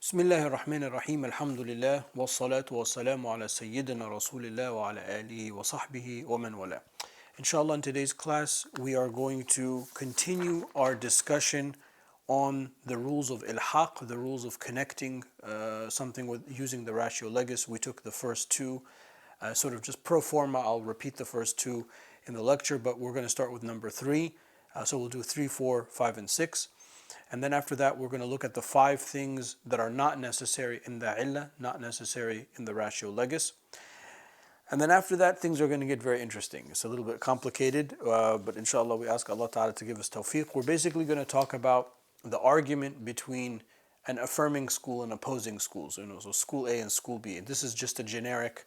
بسم الله الرحمن الرحيم الحمد لله والصلاة والسلام على سيدنا رسول الله وعلى آله وصحبه ومن والاه. Inshallah, in today's class, we are going to continue our discussion on the rules of ilhaq, the rules of connecting something with using the ratio legis. We took the first two, sort of just pro forma. I'll repeat the first two in the lecture, but we're going to start with number three. So we'll do 3, 4, 5, and 6. And then after that, we're going to look at the 5 things that are not necessary in the illah, not necessary in the ratio legis. And then after that, things are going to get very interesting. It's a little bit complicated, but inshallah, we ask Allah Ta'ala to give us tawfiq. We're basically going to talk about the argument between an affirming school and opposing schools. So school A and school B. And this is just a generic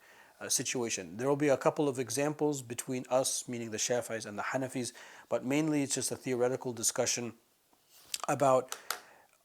situation. There will be a couple of examples between us, meaning the Shafi'is and the Hanafis, but mainly it's just a theoretical discussion about,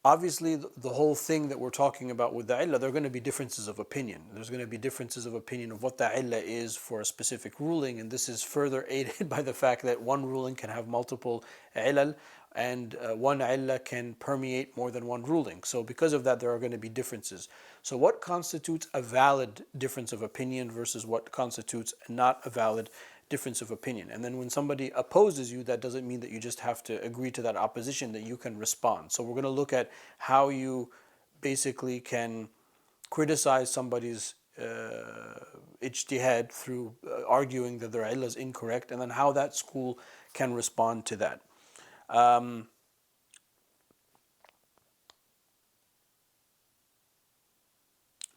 obviously, the whole thing that we're talking about with the illah. There are going to be differences of opinion. There's going to be differences of opinion of what the illah is for a specific ruling, and this is further aided by the fact that one ruling can have multiple illal, and one illah can permeate more than one ruling. So because of that, there are going to be differences. So what constitutes a valid difference of opinion versus what constitutes not a valid difference of opinion? And then when somebody opposes you, that doesn't mean that you just have to agree to that opposition, that you can respond. So we're going to look at how you basically can criticize somebody's ijtihad through arguing that their illah is incorrect, and then how that school can respond to that.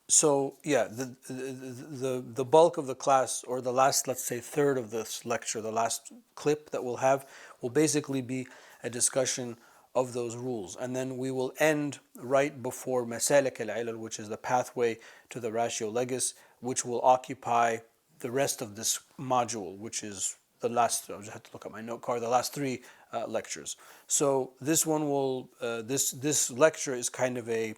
So yeah, the bulk of the class, or the last, let's say, third of this lecture, the last clip that we'll have, will basically be a discussion of those rules, and then we will end right before Masalik al-Ilal, which is the pathway to the ratio legis, which will occupy the rest of this module, which is the last. I just had to look at my note card. The last 3 lectures. So this one will this lecture is kind of a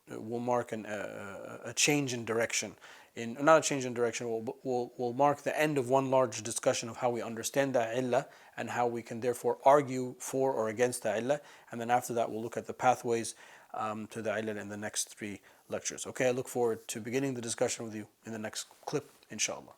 will mark a change in direction. Not a change in direction, will mark the end of one large discussion of how we understand the illah and how we can therefore argue for or against the illah. And then after that, we'll look at the pathways to the illah in the next 3 lectures. Okay, I look forward to beginning the discussion with you in the next clip, inshallah.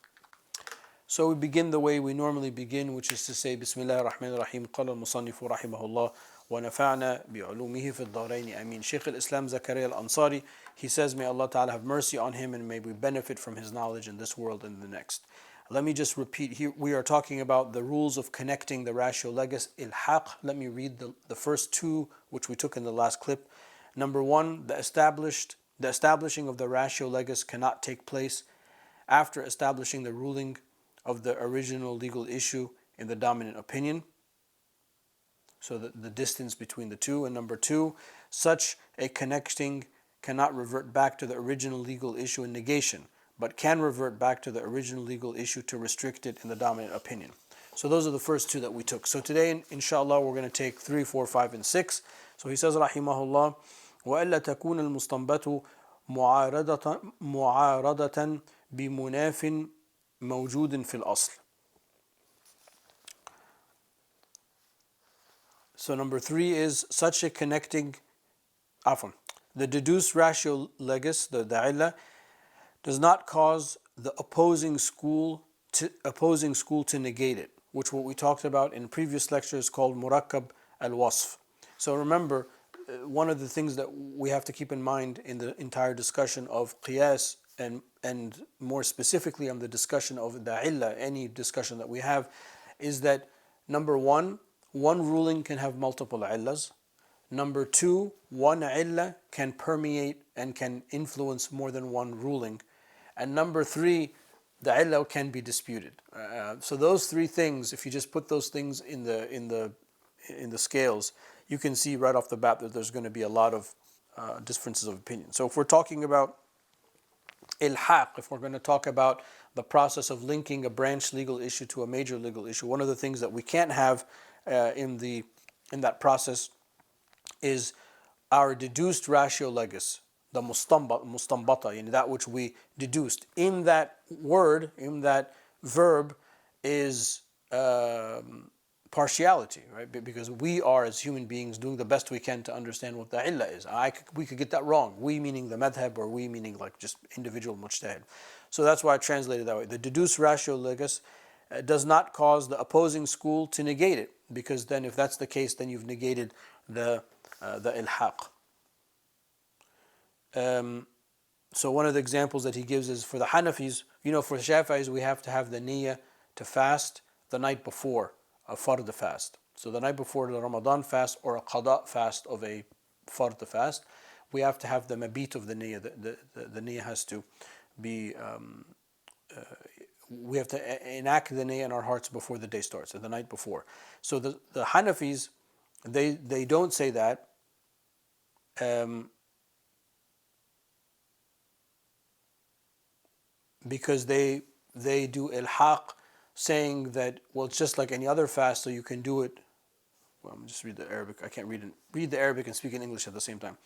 So we begin the way we normally begin, which is to say, Bismillah ar-Rahman ar-Rahim, قال المصنف رحمه الله ونفعنا بعلومه في الدارين آمين. Shaykh al-Islam Zakaria al-Ansari, he says, may Allah Ta'ala have mercy on him and may we benefit from his knowledge in this world and the next. Let me just repeat here, we are talking about the rules of connecting the ratio legis, ilhaq. Let me read the first 2, which we took in the last clip. Number 1, the establishing of the ratio legis cannot take place after establishing the ruling of the original legal issue in the dominant opinion. So the distance between the 2. And number 2, such a connecting cannot revert back to the original legal issue in negation, but can revert back to the original legal issue to restrict it in the dominant opinion. So those are the first 2 that we took. So today, inshallah, we're going to take 3, 4, 5, and 6. So he says, rahimahullah, وَإِلَّا تَكُونَ الْمُسْتَنْبَةُ مُعَارَضَةً بِمُنَافٍ موجود في الأصل. So number 3 is such a connecting, the deduced ratio legis, the illah, does not cause the opposing school to negate it, which what we talked about in previous lectures called murakkab al-wasf. So remember, one of the things that we have to keep in mind in the entire discussion of qiyas, and more specifically on the discussion of the illah, any discussion that we have, is that number 1, one ruling can have multiple illahs. Number 2, one illah can permeate and can influence more than one ruling. And number 3, the illah can be disputed. So those 3 things, if you just put those things in the scales, you can see right off the bat that there's going to be a lot of differences of opinion. So if we're talking about ilhaq, if we're going to talk about the process of linking a branch legal issue to a major legal issue, one of the things that we can't have in that process is our deduced ratio legis, the mustambata, that which we deduced. In that word, in that verb, is partiality, right? Because we are, as human beings, doing the best we can to understand what the illah is. We could get that wrong. We meaning the madhab, or we meaning like just individual mujtahid. So that's why I translated that way. The deduced ratio legis does not cause the opposing school to negate it, because then if that's the case, then you've negated the ilhaq. So one of the examples that he gives is for the Hanafis, for the Shafi'is, we have to have the niyyah to fast the night before a fard fast. So the night before the Ramadan fast or a qada fast of a fard fast, we have to have the mabit of the niyyah. The niyyah has to be, we have to enact the niyyah in our hearts before the day starts, or the night before. So the Hanafis, they don't say that. Because they do ilhaq, saying that, well, it's just like any other fast, so you can do it. Well, I'm just read the Arabic. I can't read the Arabic and speak in English at the same time.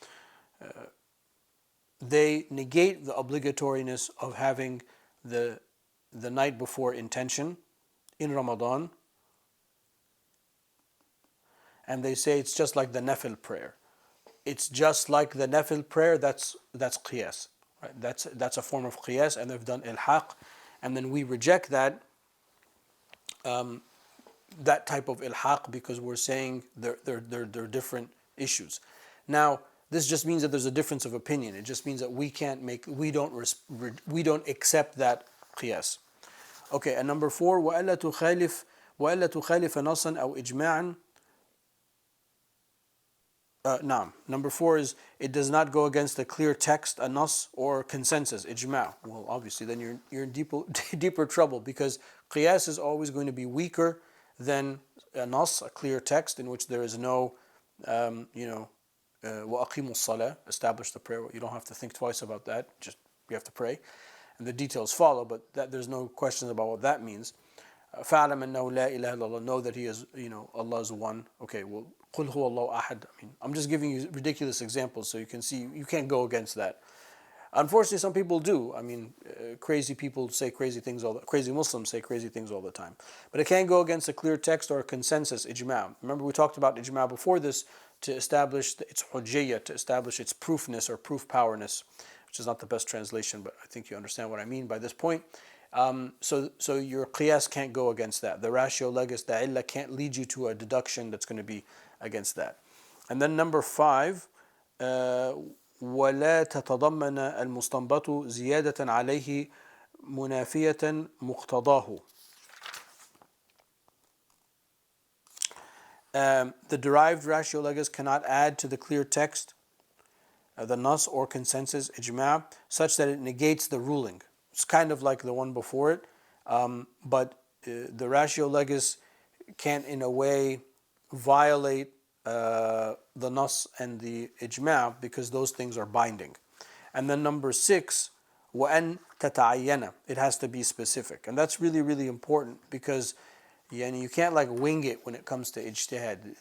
They negate the obligatoriness of having the night before intention in Ramadan, and they say it's just like the nafil prayer. It's just like the nafil prayer. That's qiyas. Right? That's a form of qiyas, and they've done ilhaq, and then we reject that that type of ilhaq because we're saying they're different issues. Now, this just means that there's a difference of opinion. It just means that we don't accept that qiyas. Okay, and number 4, وَأَلَّا تُخَالِفَ نَصًا أو إجماعا. Number 4 is it does not go against a clear text, a nas, or consensus, ijma'. Well, obviously, then you're in deeper trouble, because qiyas is always going to be weaker than a nas, a clear text in which there is no, وَأَقِيمُوا الصَّلَاةِ, establish the prayer. You don't have to think twice about that. Just you have to pray, and the details follow. But there's no questions about what that means. فَعْلَمْ أَنَّهُ لَا إِلَهَ إِلَّا اللَّهُ. Know that He is, Allah is one. Okay, well, قُلْ هُوَ اللَّهُ أَحَدٌ. I'm just giving you ridiculous examples so you can see you can't go against that. Unfortunately, some people do. Crazy people say crazy things crazy Muslims say crazy things all the time. But it can't go against a clear text or a consensus, ijma'. Remember, we talked about ijma' before this to establish its hujjiyah, to establish its proofness or proof powerness, which is not the best translation, but I think you understand what I mean by this point. So your qiyas can't go against that. The ratio legis, the illah, can't lead you to a deduction that's going to be against that. And then number 5, ولا تتضمن المستنبط زيادة عليه منافية مقتضاه. The derived ratio legis cannot add to the clear text, the nas or consensus, ijma', such that it negates the ruling. It's kind of like the one before it, but the ratio legis can in a way violate the nas and the ijma' because those things are binding. And then number 6, وَأَن تَتَعَيَّنَ. It has to be specific. And that's really, really important, because you can't like wing it when it comes to ijtihad.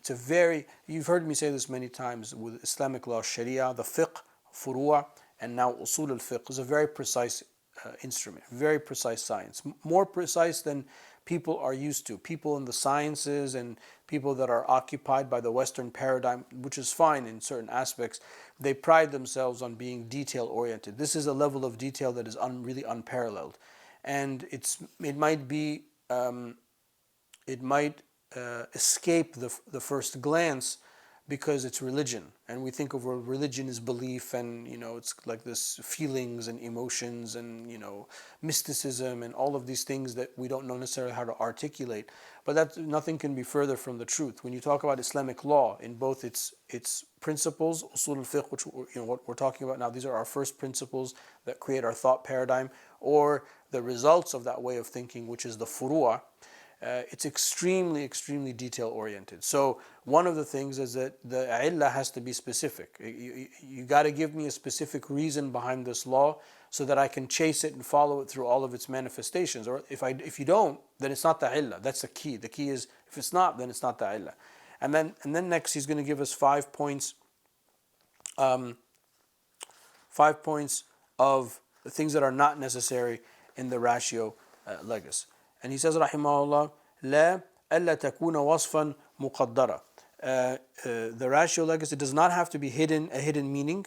You've heard me say this many times with Islamic law, Sharia, the fiqh, furu'a, and now usul al-fiqh is a very precise instrument, very precise science, more precise than people are used to. People in the sciences and people that are occupied by the Western paradigm, which is fine in certain aspects, they pride themselves on being detail-oriented. This is a level of detail that is really unparalleled, and it might escape the first glance because it's religion, and we think of religion as belief, and it's like this feelings and emotions and mysticism and all of these things that we don't know necessarily how to articulate. But nothing can be further from the truth. When you talk about Islamic law in both its principles, usul al-fiqh, which what we're talking about now, these are our first principles that create our thought paradigm, or the results of that way of thinking, which is the furu'a. It's extremely, extremely detail-oriented. So one of the things is that the illah has to be specific. You got to give me a specific reason behind this law so that I can chase it and follow it through all of its manifestations. Or if you don't, then it's not the illah. That's the key. The key is, if it's not, then it's not the illah. And then next he's going to give us 5 points. 5 points of the things that are not necessary in the ratio legis. And he says, rahimahullah, لا ألا تكون وصفا مقدرة. The ratio legis, it does not have to be a hidden meaning.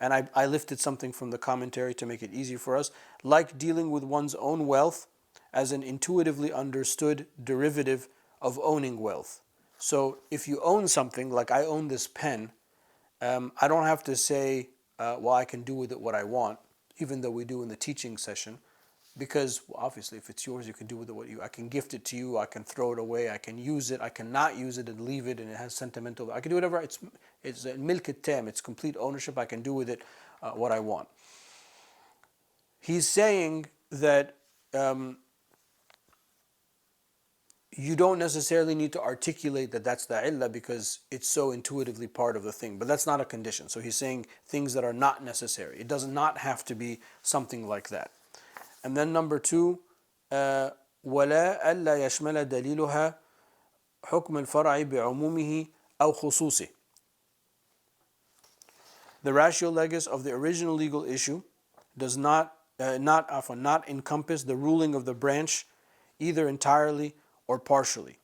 And I lifted something from the commentary to make it easier for us, like dealing with one's own wealth as an intuitively understood derivative of owning wealth. So if you own something, like I own this pen, I don't have to say, well, I can do with it what I want, even though we do in the teaching session, because obviously if it's yours, you can do with it what you. I can gift it to you, I can throw it away, I can use it, I cannot use it and leave it, and it has sentimental. I can do whatever. It's milk tam. It's complete ownership. I can do with it what I want. He's saying that you don't necessarily need to articulate that that's the illah because it's so intuitively part of the thing. But that's not a condition. So he's saying things that are not necessary. It does not have to be something like that. And then number two, ولا ألا يشمل دليلها حكم الفرع بعمومه أو خصوصه. The ratio legis of the original legal issue does not encompass the ruling of the branch either entirely or partially.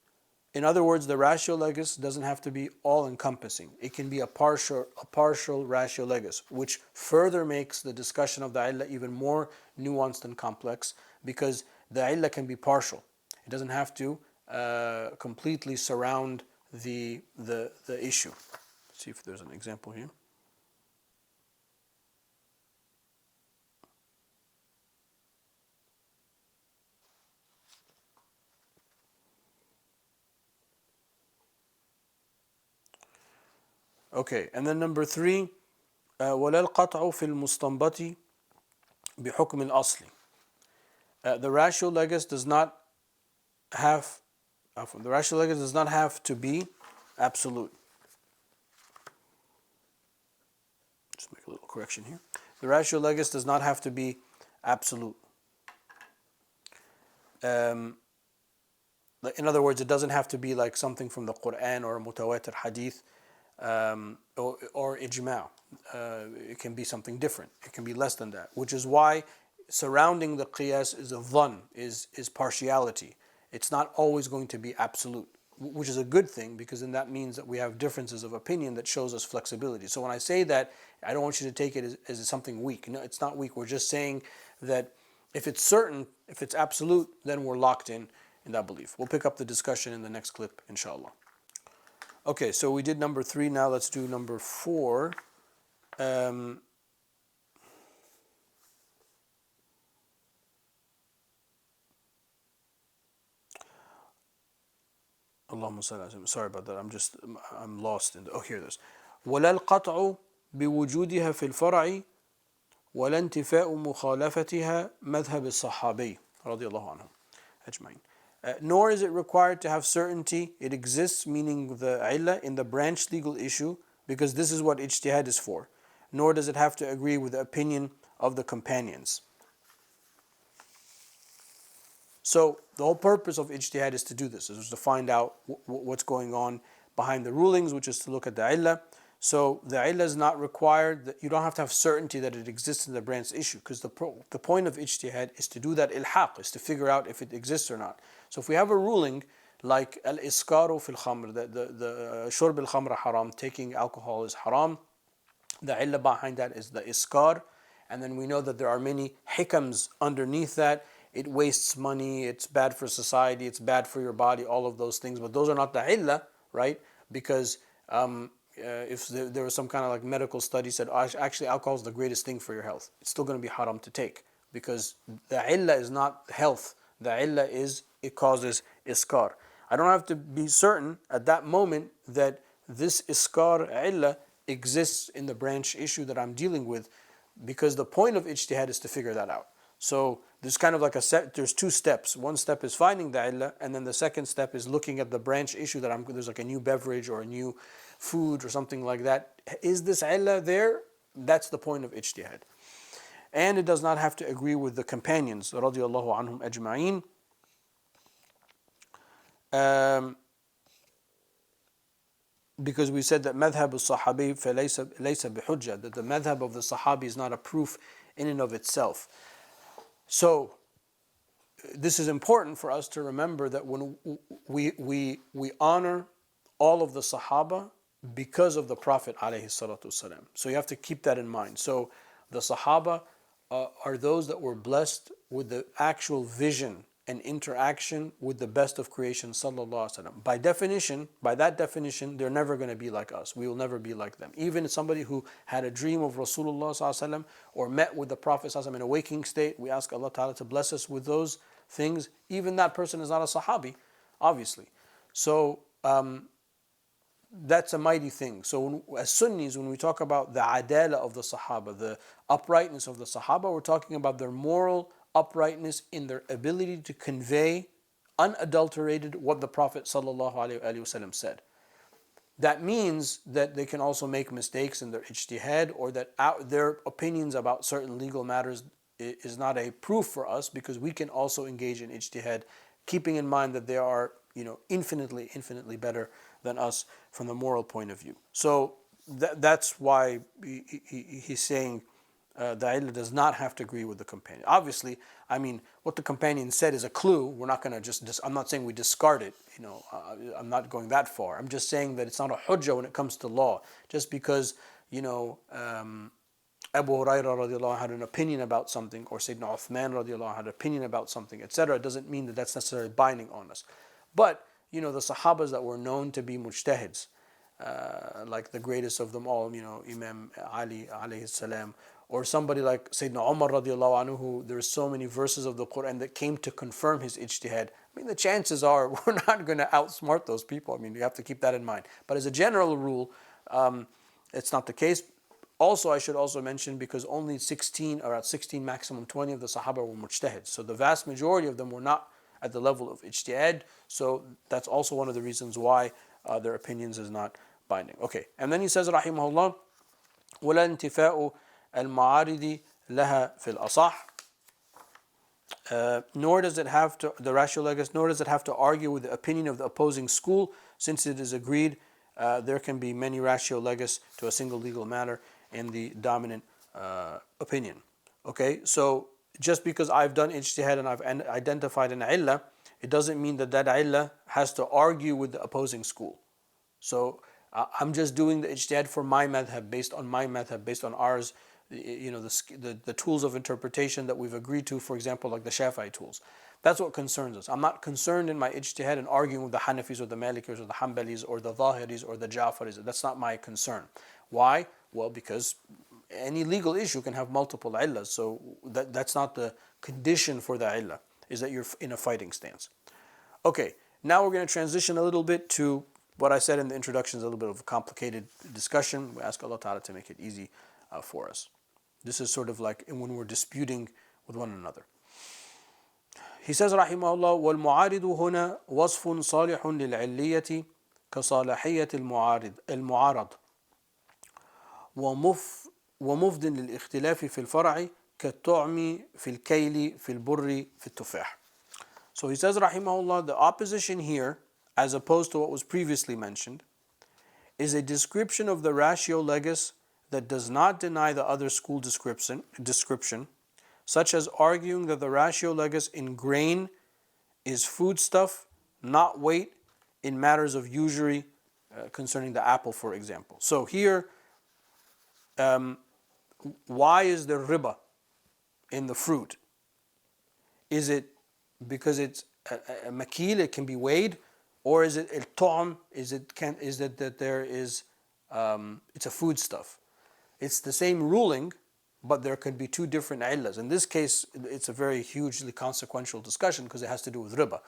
In other words, the ratio legis doesn't have to be all encompassing. It can be a partial ratio legis, which further makes the discussion of the illah even more nuanced and complex, because the illah can be partial. It doesn't have to completely surround the issue. Let's see if there's an example here. Okay, and then number three, ولا القطع في المستنبط بحكم الأصل. The ratio legis does not have to be absolute. Just make a little correction here. The ratio legis does not have to be absolute. In other words, it doesn't have to be like something from the Quran or a mutawatir hadith. Or ijma'. It can be something different. It can be less than that, which is why surrounding the qiyas is a dhann, is partiality. It's not always going to be absolute, which is a good thing, because then that means that we have differences of opinion that shows us flexibility. So when I say that, I don't want you to take it as something weak. No, it's not weak. We're just saying that if it's certain, if it's absolute, then we're locked in that belief. We'll pick up the discussion in the next clip, inshallah. Okay, so we did number three. Now let's do number four. Allahumma salli. Sorry about that. I'm lost in the. Oh, here it is. ولا القطع بوجودها في الفرع ولا انتفاء مخالفتها مذهب الصحابي رضي الله عنهم أجمعين. Nor is it required to have certainty it exists, meaning the illah, in the branch legal issue, because this is what ijtihad is for. Nor does it have to agree with the opinion of the companions. So the whole purpose of ijtihad is to do this, is to find out what's going on behind the rulings, which is to look at the illah. So the illah is not required, that you don't have to have certainty that it exists in the branch issue, because the point of ijtihad is to do that ilhaq, is to figure out if it exists or not. So if we have a ruling like al-iskaru fil khamr, the shurb al-khamr haram, taking alcohol is haram, the illah behind that is the iskar, and then we know that there are many hikams underneath that. It wastes money, it's bad for society, it's bad for your body, all of those things, but those are not the illah, right? Because if there was some kind of like medical study said, oh, actually alcohol is the greatest thing for your health, it's still going to be haram to take, because the illah is not health, the illah is it causes iskar. I don't have to be certain at that moment that this iskar illah exists in the branch issue that I'm dealing with, because the point of ijtihad is to figure that out. So there's kind of like there's two steps. One step is finding the illah, and then the second step is looking at the branch issue that there's like a new beverage or a new food or something like that. Is this illah there? That's the point of ijtihad. And it does not have to agree with the companions, radiallahu anhum ajma'een. Because we said that madhab al-sahabi laysa bihujjah, that the madhab of the sahabi is not a proof in and of itself. So this is important for us to remember that when we honor all of the Sahaba because of the Prophet alayhi salatu wasalam. So you have to keep that in mind. So the Sahaba are those that were blessed with the actual vision and interaction with the best of creation sallallahu alaihi wasallam. By that definition, they're never going to be like us. We will never be like them. Even somebody who had a dream of Rasulullah sallallahu alaihi wasallam or met with the Prophet sallallahu alaihi wasallam in a waking state, we ask Allah Ta'ala to bless us with those things. Even that person is not a Sahabi, obviously. So that's a mighty thing. So as Sunnis, when we talk about the adala of the Sahaba, the uprightness of the Sahaba, we're talking about their moral uprightness in their ability to convey unadulterated what the Prophet ﷺ said. That means that they can also make mistakes in their ijtihad, or that their opinions about certain legal matters is not a proof for us, because we can also engage in ijtihad, keeping in mind that they are infinitely better than us from the moral point of view. So that's why he's saying the illah does not have to agree with the companion. Obviously, I mean, what the companion said is a clue. We're not going to I'm not saying we discard it. I'm not going that far. I'm just saying that it's not a hujjah when it comes to law. Just because, Abu Hurairah radiallahu anhu had an opinion about something, or Sayyidina Uthman radiallahu anhu had an opinion about something, etc., doesn't mean that that's necessarily binding on us. But, the Sahabas that were known to be mujtahids, like the greatest of them all, Imam Ali alayhi salam, or somebody like Sayyidina Umar radiallahu anhu, who there's so many verses of the Quran that came to confirm his ijtihad. I mean, the chances are we're not going to outsmart those people. I mean, you have to keep that in mind. But as a general rule, it's not the case. Also, I should also mention, because only 16, around 16, maximum 20 of the Sahaba were mujtahids. So the vast majority of them were not at the level of ijtihad. So that's also one of the reasons why their opinions is not binding. Okay, and then he says, rahimahullah, وَلَا انْتِفَاءُ الْمُعَارِضِ لَهَا فِي الْأَصَحِ. Nor does it have to, the rational legist, nor does it have to argue with the opinion of the opposing school, since it is agreed there can be many ratio legis to a single legal matter in the dominant opinion. Okay, so just because I've done ijtihad and I've identified an illah, it doesn't mean that illah has to argue with the opposing school. So I'm just doing the ijtihad for my madhab, based on my madhab, based on ours, the tools of interpretation that we've agreed to, for example, like the Shafi'i tools. That's what concerns us. I'm not concerned in my ijtihad and arguing with the Hanafis or the Malikis or the Hanbalis or the Zahiris or the Ja'faris. That's not my concern. Why? Well, because any legal issue can have multiple illahs. So that's not the condition for the illah, is that you're in a fighting stance. Okay, now we're going to transition a little bit to what I said in the introduction, is a little bit of a complicated discussion. We ask Allah Ta'ala to make it easy for us. This is sort of like when we're disputing with one another. He says, rahimahullah, وَالْمُعَارِضُ هُنَا وَصْفٌ صَالِحٌ لِلْعِلِّيَّةِ كَصَالَحِيَّةِ الْمُعَارَضِ ومفد للاختلاف في الفرع كالطعم في الكيل في البر في التفاح. So he says, rahimahullah, the opposition here, as opposed to what was previously mentioned, is a description of the ratio legis that does not deny the other school description, such as arguing that the ratio legis in grain is foodstuff, not weight, in matters of usury, concerning the apple, for example. So here, why is there riba in the fruit? Is it because it's a makil, it can be weighed, or is it al-ta'am, is it that there is it's a foodstuff? It's the same ruling, but there could be two different illahs. In this case, it's a very hugely consequential discussion because it has to do with riba.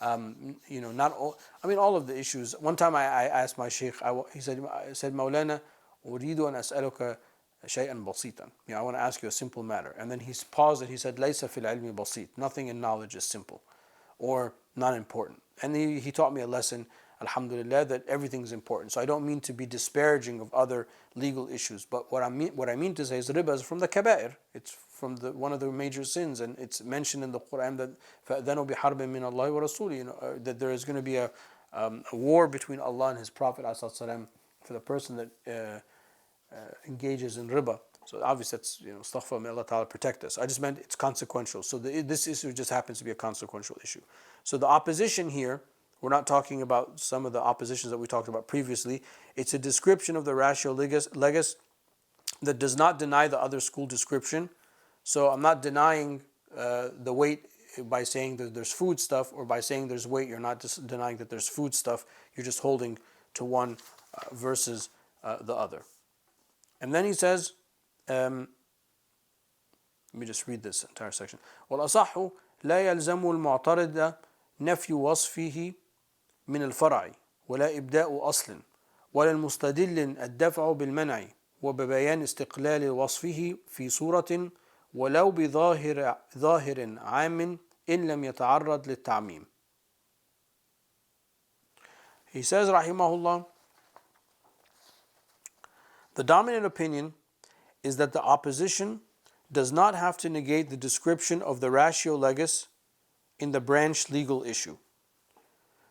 Not all. I mean, all of the issues. One time I asked my sheikh. He said, "Maulana, أريد أن أسألك شيئا بسيطا." I want to ask you a simple matter. And then he paused and he said, "ليس في العلم بسيط." Nothing in knowledge is simple or not important. And he taught me a lesson, alhamdulillah, that everything is important. So I don't mean to be disparaging of other legal issues, but what I mean to say is riba is from the kaba'ir. It's from one of the major sins, and it's mentioned in the Quran that فَأَذَنُوا بِحَرْبٍ مِّنَ اللَّهِ وَرَسُولِهِ, that there is going to be a war between Allah and His Prophet ﷺ for the person that engages in riba. So obviously that's, astaghfirullah, may Allah Ta'ala protect us. I just meant it's consequential. So this issue just happens to be a consequential issue. So the opposition here, we're not talking about some of the oppositions that we talked about previously. It's a description of the ratio legis that does not deny the other school description. So I'm not denying the weight by saying that there's food stuff, or by saying there's weight, you're not just denying that there's food stuff. You're just holding to one versus the other. And then he says, let me just read this entire section. والأصح لا يلزم المعترض نفي وصفه من الفرع ولا إبداء أصل ولا المستدل الدفع بالمنع وببيان استقلال وصفه في صورة ولو ظاهر عام إن لم يتعرض للتعميم. He says, rahimahullah, the dominant opinion is that the opposition does not have to negate the description of the ratio legis in the branch legal issue,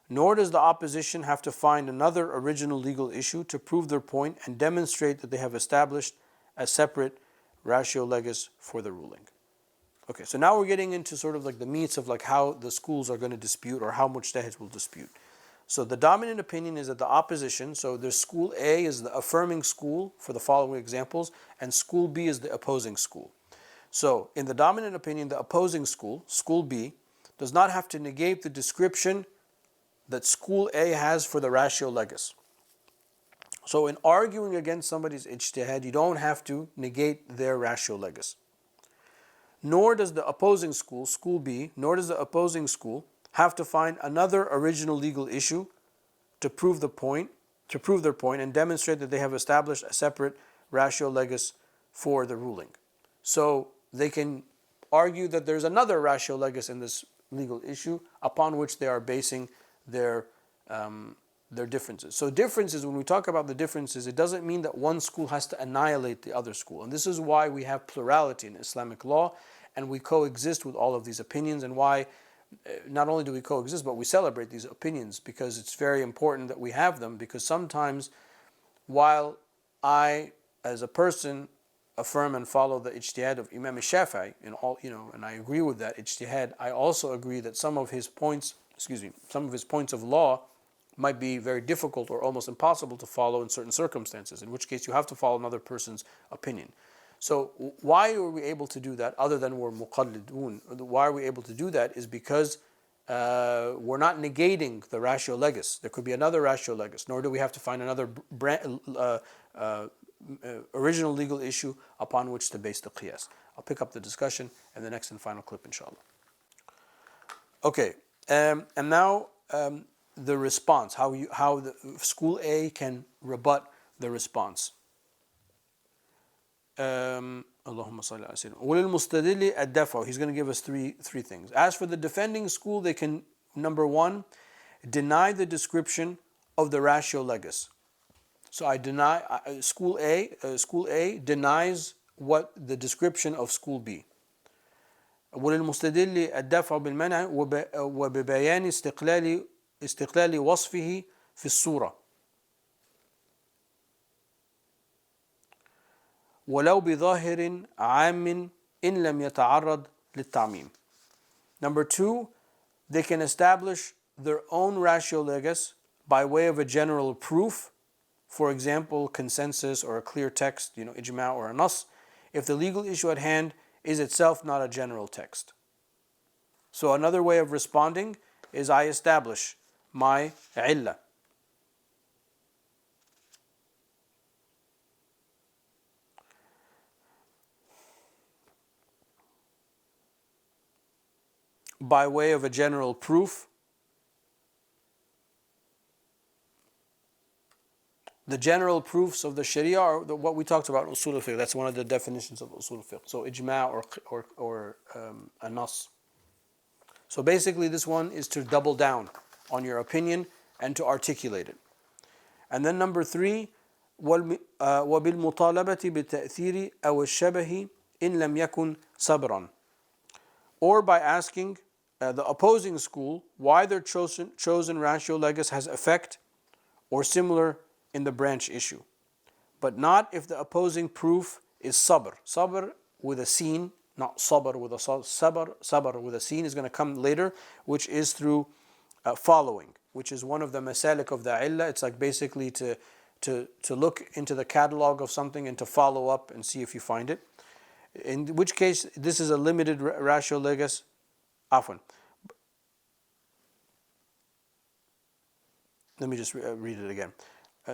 nor does the opposition have to find another original legal issue to prove their point and demonstrate that they have established a separate ratio legis for the ruling. Okay, so now we're getting into sort of like the meats of like how the schools are going to dispute, or how mujtahids will dispute. So the dominant opinion is that the opposition, so there's school A is the affirming school for the following examples, and school B is the opposing school. So in the dominant opinion, the opposing school, school B, does not have to negate the description that school A has for the ratio legis. So in arguing against somebody's ijtihad, you don't have to negate their ratio legis. Nor does the opposing school, school B, nor does the opposing school have to find another original legal issue to prove their point and demonstrate that they have established a separate ratio legis for the ruling. So they can argue that there's another ratio legis in this legal issue upon which they are basing their differences. So differences, when we talk about the differences, it doesn't mean that one school has to annihilate the other school. And this is why we have plurality in Islamic law, and we coexist with all of these opinions, and why not only do we coexist, but we celebrate these opinions, because it's very important that we have them. Because sometimes, while I, as a person, affirm and follow the ijtihad of Imam Shafi'i in all, and I agree with that ijtihad, I also agree that some of his points of law might be very difficult or almost impossible to follow in certain circumstances, in which case you have to follow another person's opinion. So why are we able to do that, other than we're muqallidun? Why are we able to do that is because we're not negating the ratio legis. There could be another ratio legis, nor do we have to find another original legal issue upon which to base the qiyas. I'll pick up the discussion in the next and final clip, inshallah. Okay, and now the response, how the school A can rebut the response. Allahumma salli ala sayyidina. وَلِلْمُسْتَدِلِّ الدَّفْعُ. He's going to give us three things. As for the defending school, they can, number one, deny the description of the ratio legis. So I deny school A denies what the description of school B. وللمستدل الدفع بالمنع وببيان استقلال وصفه في الصورة ولو بظاهر عام إن لم يتعرض للتعميم. Number two, they can establish their own ratio legis by way of a general proof, for example, consensus or a clear text, ijma' or a nas, if the legal issue at hand is itself not a general text. So another way of responding is I establish my illah. By way of a general proof. The general proofs of the Sharia are what we talked about, usul al-fiqh. That's one of the definitions of usul al-fiqh. So ijma' or a nas. So basically this one is to double down on your opinion and to articulate it. And then number three, وَبِالْمُطَالَبَةِ بِالتَّأْثِيرِ أَوْ الشَّبَهِ إِنْ لَمْ يَكُنْ صَبْرًا. Or by asking the opposing school why their chosen ratio legis has effect or similar in the branch issue, but not if the opposing proof is sabr. Sabr with a sin, not sabr with a sabr with a sin is going to come later, which is through following, which is one of the masalik of the illah. It's like basically to look into the catalog of something and to follow up and see if you find it. In which case, this is a limited ratio legis. Afwan. Let me just read it again.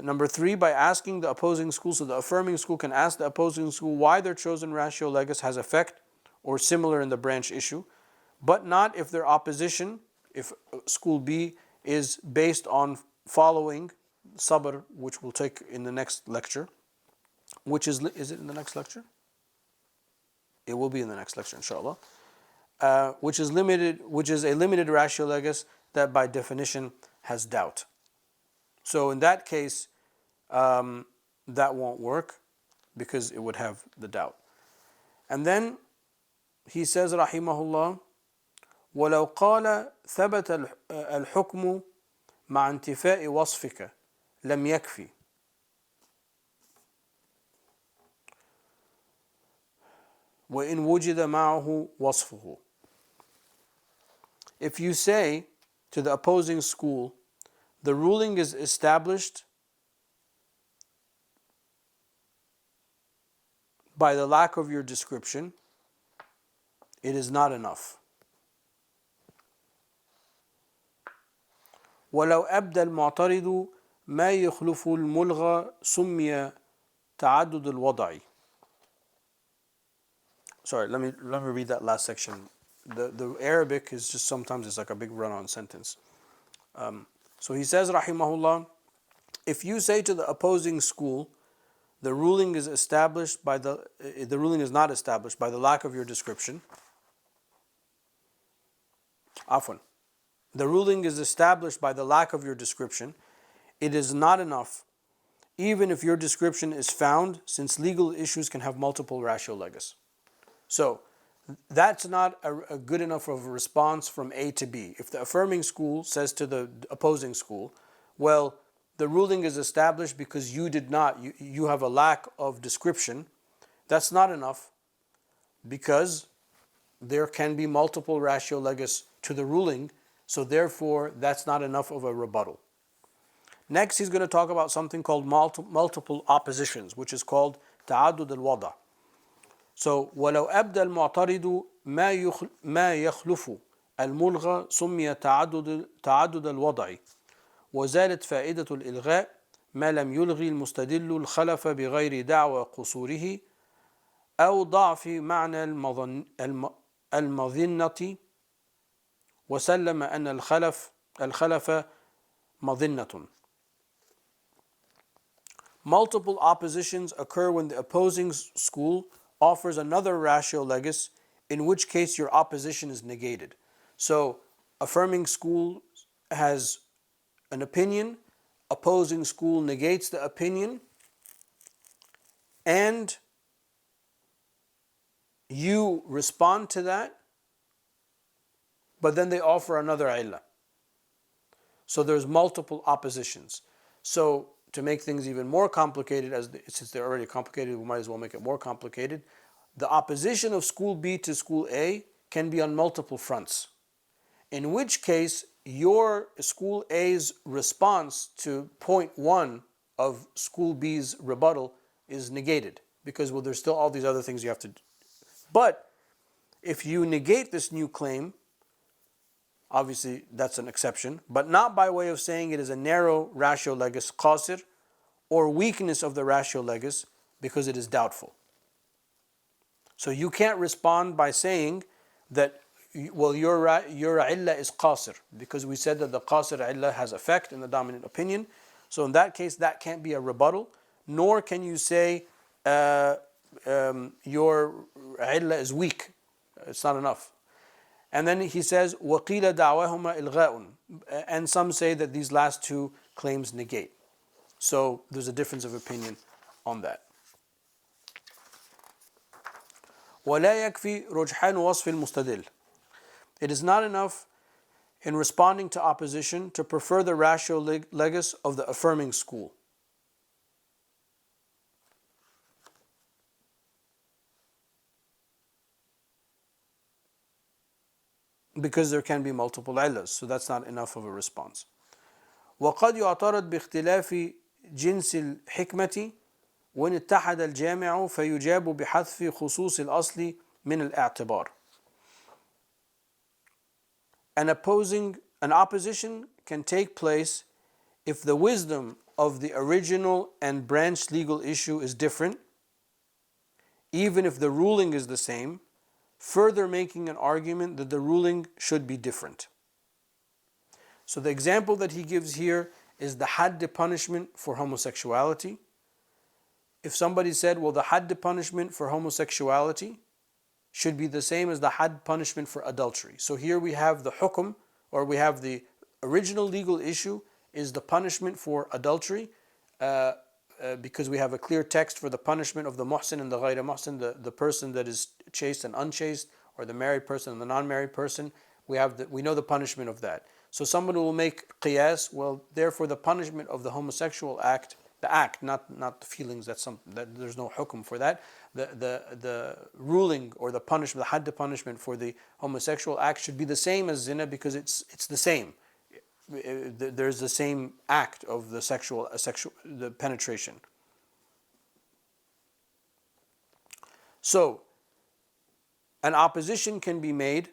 Number 3, by asking the opposing school, so the affirming school can ask the opposing school why their chosen ratio legis has effect or similar in the branch issue, but not if their opposition, if school B is based on following sabr, which we'll take in the next lecture, which is it in the next lecture? It will be in the next lecture, inshallah. Which is a limited ratio legis that by definition has doubt. So in that case, that won't work because it would have the doubt. And then he says, rahimahullah, وَلَوْ قَالَ ثَبَتَ الْحُكْمُ مَعَ انْتِفَاءِ وَصْفِكَ لَمْ يَكْفِي. وَإِنْ وُجِدَ مَعَهُ وَصْفُهُ. If you say to the opposing school, the ruling is established by the lack of your description, it is not enough. وَلَوْ أَبْدَى الْمُعْتَرِضُ مَا يَخْلُفُ الْمُلْغَى سُمِّيَ تَعَدُّدُ الْوَضْعِ. Sorry, let me read that last section. The Arabic is just sometimes it's like a big run-on sentence. So he says, rahimahullah, if you say to the opposing school, the ruling is not established by the lack of your description. Afwan. The ruling is established by the lack of your description. It is not enough, even if your description is found, since legal issues can have multiple ratio legis. So that's not a good enough of a response from A to B. If the affirming school says to the opposing school, well, the ruling is established because you have a lack of description, that's not enough because there can be multiple ratio legis to the ruling, so therefore that's not enough of a rebuttal. Next, he's going to talk about something called multiple oppositions, which is called ta'addud al-wada'. So, وَلَوْ أَبْدَى الْمُعْتَرِضُ مَا يَخْلُفُ الْمُلْغَى سُمِّيَ تعدد الوضع وزالت فائدة الإلغاء ما لم يلغي المستدل الخلف بغير دعوى قصوره أو ضعف معنى المظنة وسلم أن الخلف مظنة. Multiple oppositions occur when the opposing school offers another ratio legis, in which case your opposition is negated. So, affirming school has an opinion, opposing school negates the opinion, and you respond to that, but then they offer another illah. So there's multiple oppositions. So to make things even more complicated, since they're already complicated, we might as well make it more complicated. The opposition of school B to school A can be on multiple fronts. In which case, your school A's response to point 1 of school B's rebuttal is negated because, well, there's still all these other things you have to do. But if you negate this new claim, obviously that's an exception, but not by way of saying it is a narrow ratio legis qasir or weakness of the ratio legis because it is doubtful. So you can't respond by saying that, well, your illah is qasir, because we said that the qasir illah has effect in the dominant opinion. So in that case, that can't be a rebuttal, nor can you say your illah is weak. It's not enough. And then he says, وَقِيلَ دَعْوَاهُمَا إِلْغَاءٌ. And some say that these last two claims negate. So there's a difference of opinion on that. وَلَا يَكْفِي رُجْحَانُ وَصْفِ الْمُسْتَدِلِ. It is not enough in responding to opposition to prefer the ratio legis of the affirming school. because there can be multiple illas, so that's not enough of a response. وقد يعترض باختلاف جنس الحكمة وإن اتحد الجامع فيجاب بحذف خصوص الأصل من الاعتبار. An opposition can take place if the wisdom of the original and branch legal issue is different, even if the ruling is the same, further making an argument that the ruling should be different. So the example that he gives here is the hadd punishment for homosexuality. If somebody said, well, the hadd punishment for homosexuality should be the same as the hadd punishment for adultery. So here we have the hukum, or we have the original legal issue is the punishment for adultery, because we have a clear text for the punishment of the muhsin and the ghayr muhsin, the person that is chaste and unchaste, or the married person and the non-married person. We know the punishment of that. So somebody will make qiyas, well, therefore the punishment of the homosexual act, the act, not the feelings, that there's no hukum for that. The ruling or the punishment, the hadd punishment for the homosexual act should be the same as zina because it's the same. There's the same act of the penetration. So, an opposition can be made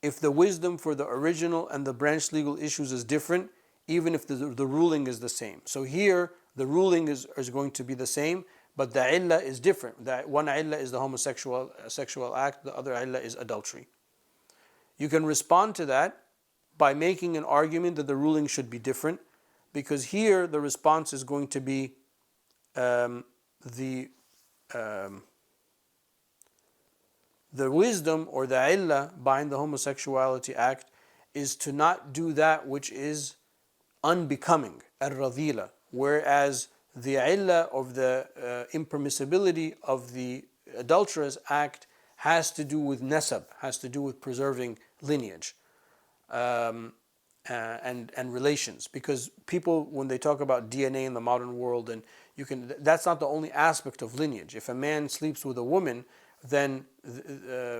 if the wisdom for the original and the branch legal issues is different, even if the ruling is the same. So here, the ruling is going to be the same, but the illah is different. That one illah is the homosexual sexual act, the other illah is adultery. You can respond to that by making an argument that the ruling should be different, because here the response is going to be the wisdom or the illah behind the homosexuality act is to not do that which is unbecoming, ar-radila, whereas the illah of the impermissibility of the adulterous act has to do with nasab, has to do with preserving lineage and relations. Because people, when they talk about DNA in the modern world, and that's not the only aspect of lineage. If a man sleeps with a woman, then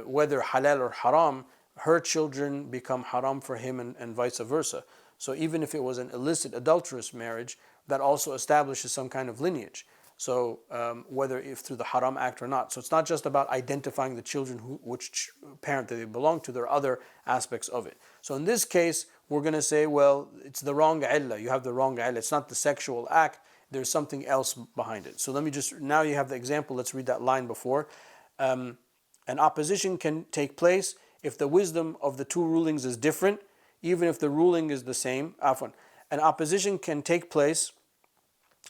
whether halal or haram, her children become haram for him and vice versa. So even if it was an illicit adulterous marriage, that also establishes some kind of lineage. So whether if through the haram act or not. So it's not just about identifying the children which parent that they belong to, there are other aspects of it. So in this case, we're going to say, well, it's the wrong illah, you have the wrong illah, it's not the sexual act, there's something else behind it. So let me just, now you have the example, let's read that line before. An opposition can take place if the wisdom of the two rulings is different, even if the ruling is the same. An opposition can take place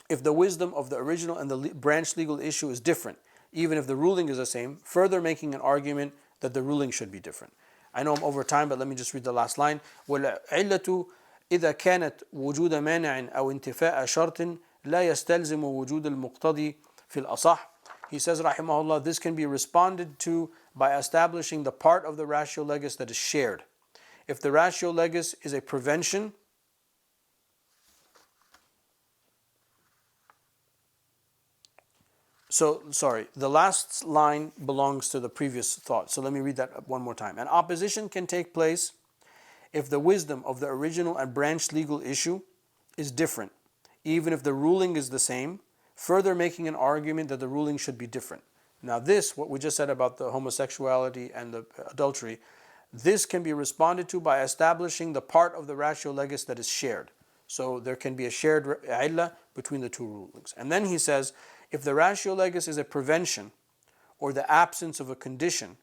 if the wisdom of the original and the branch legal issue is different, even if the ruling is the same, further making an argument that the ruling should be different. I know I'm over time, but let me just read the last line. وَالْعِلَّةُ إِذَا كَانَتْ وُجُودَ مَانِعٍ أَوْ انْتِفَاءَ شَرْطٍ لَا يَسْتَلْزِمُ وُجُودَ الْمُقْتَضِي فِي الْأَصَحِّ. He says, rahimahullah, this can be responded to by establishing the part of the ratio legis that is shared. If the ratio legis is a prevention, the last line belongs to the previous thought. So let me read that one more time. An opposition can take place if the wisdom of the original and branch legal issue is different, even if the ruling is the same, further making an argument that the ruling should be different. Now this, what we just said about the homosexuality and the adultery, this can be responded to by establishing the part of the ratio legis that is shared. So there can be a shared illah between the two rulings. And then he says, if the ratio legis is a prevention or the absence of a condition,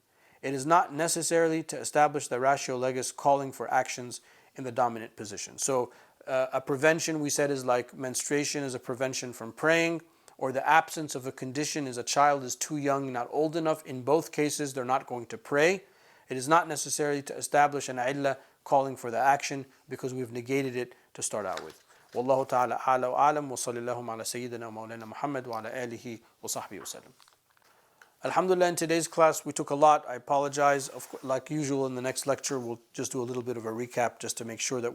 it is not necessarily to establish the ratio legis calling for actions in the dominant position. So a prevention, we said, is like menstruation is a prevention from praying, or the absence of a condition is a child is too young, not old enough. In both cases, they're not going to pray. It is not necessary to establish an illah calling for the action because we've negated it to start out with. Wallahu ta'ala a'la wa a'lam wa sallallahu ala sayyidina wa maulana Muhammad wa ala alihi wa sahbihi wa sallam. Alhamdulillah, in today's class we took a lot. I apologize. Like usual, in the next lecture we'll just do a little bit of a recap just to make sure that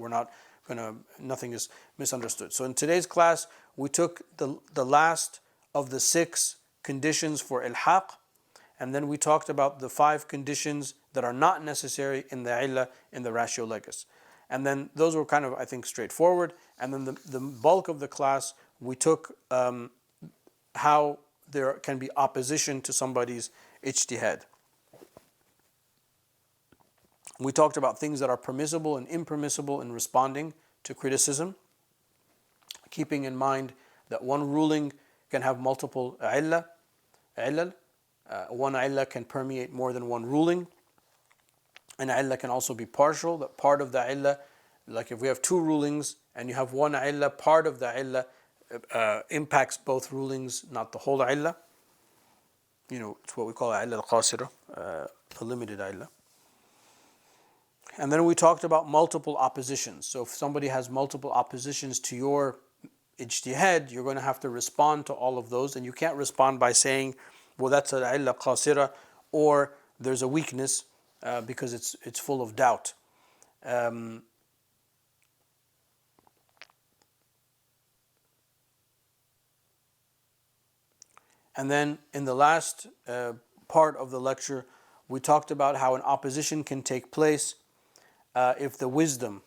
nothing is misunderstood. So in today's class we took the last of the 6 conditions for ilhaq, And then we talked about the 5 conditions that are not necessary in the illah, in the ratio legis. And then those were kind of, I think, straightforward. And then the bulk of the class, we took how there can be opposition to somebody's ijtihad. We talked about things that are permissible and impermissible in responding to criticism, keeping in mind that one ruling can have multiple illal. One illah can permeate more than one ruling. An illah can also be partial, that part of the illah, like if we have 2 rulings and you have one illah, part of the illah impacts both rulings, not the whole illah. It's what we call illah al-qasira, a limited illah. And then we talked about multiple oppositions. So if somebody has multiple oppositions to your ijtihad, you're going to have to respond to all of those. And you can't respond by saying, well, that's an illah qasira, or there's a weakness because it's full of doubt. And then in the last part of the lecture, we talked about how an opposition can take place if the wisdom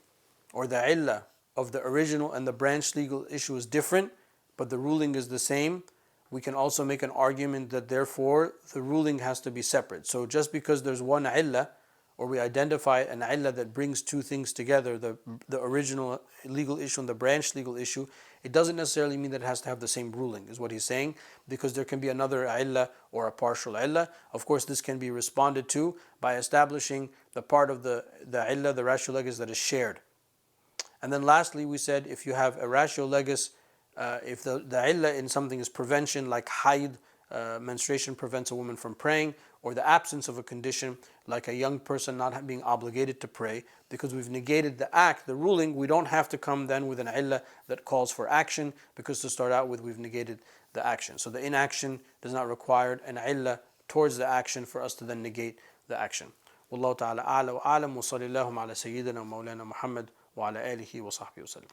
or the illah of the original and the branch legal issue is different, but the ruling is the same. We can also make an argument that therefore the ruling has to be separate. So just because there's one illah, or we identify an illah that brings 2 things together, the original legal issue and the branch legal issue, it doesn't necessarily mean that it has to have the same ruling, is what he's saying, because there can be another illah or a partial illah. Of course, this can be responded to by establishing the part of the illah, the ratio legis, that is shared. And then lastly, we said if you have a ratio legis, if the illah in something is prevention, like haid, menstruation prevents a woman from praying, or the absence of a condition, like a young person not being obligated to pray, because we've negated the act, the ruling, we don't have to come then with an illah that calls for action, because to start out with, we've negated the action. So the inaction does not require an illah towards the action for us to then negate the action. Wallahu ta'ala a'la wa a'lam wa sallallahu ala sayyidina wa maulana Muhammad wa ala alihi wa sahbihi wa sallam.